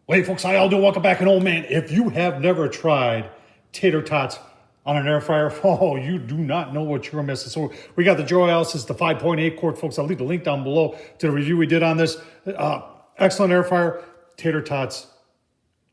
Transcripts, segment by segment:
Hey folks, how y'all doing? Welcome back. And oh man, if you have never tried tater tots on an air fryer, oh, you do not know what you're missing. So we got the JoyOuce, it's the 5.8 quart, folks. I'll leave the link down below to the review we did on this. Excellent air fryer, tater tots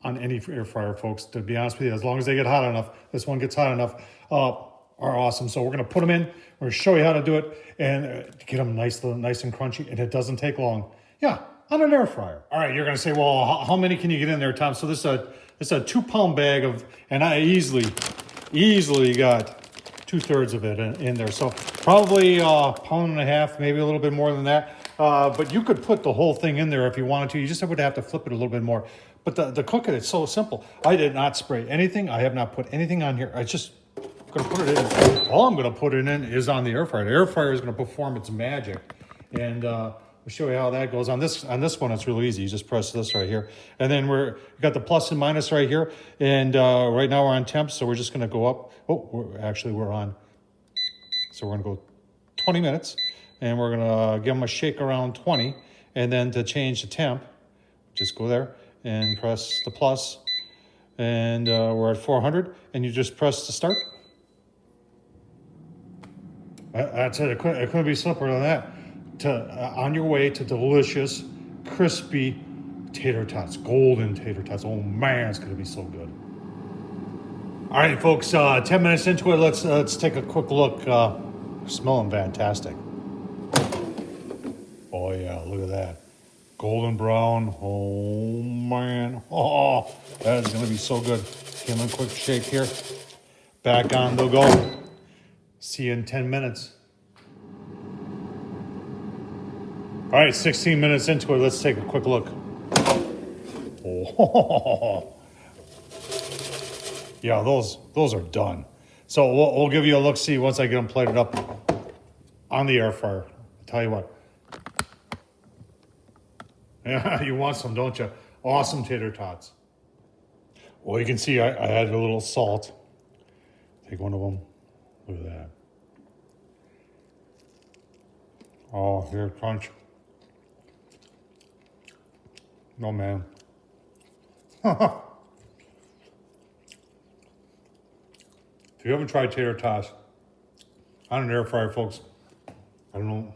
on any air fryer, folks. To be honest with you, as long as they get hot enough, this one gets hot enough, are awesome. So we're gonna put them in. We're gonna show you how to do it and get them nice and crunchy, and it doesn't take long. Yeah. On an air fryer. All right, you're gonna say, well, how many can you get in there, Tom? So this is a 2-pound bag of, and I easily got 2/3 of it in there. So probably a pound and a half, maybe a little bit more than that. But you could put the whole thing in there if you wanted to. You just would have to flip it a little bit more. But the cooking, it's so simple. I did not spray anything. I have not put anything on here. I just gonna put it in. All I'm gonna put it in is on the air fryer. The air fryer is gonna perform its magic. And we'll show you how that goes. On this one, it's really easy. You just press this right here. And then we got the plus and minus right here. And right now we're on temp, so we're just gonna go up. Oh, we're on. So we're gonna go 20 minutes. And we're gonna give them a shake around 20. And then to change the temp, just go there and press the plus. And we're at 400. And you just press the start. That's it. It couldn't be simpler than that. On your way to delicious, crispy tater tots, golden tater tots. Oh man, it's gonna be so good. All right, folks, 10 minutes into it, let's take a quick look. Smelling fantastic. Oh yeah, look at that. Golden brown, oh man. Oh, that is gonna be so good. Give them a quick shake here. Back on the go. See you in 10 minutes. All right, 16 minutes into it. Let's take a quick look. Oh, yeah, those are done. So we'll give you a look-see once I get them plated up on the air fryer. I'll tell you what. Yeah, you want some, don't you? Awesome tater tots. Well, you can see I added a little salt. Take one of them. Look at that. Oh, here, crunch. No, man. If you haven't tried tater tots on an air fryer, folks, I don't know,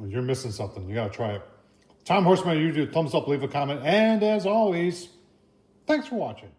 you're missing something. You gotta try it. Tom Horseman, YouTube, thumbs up, leave a comment, and as always, thanks for watching.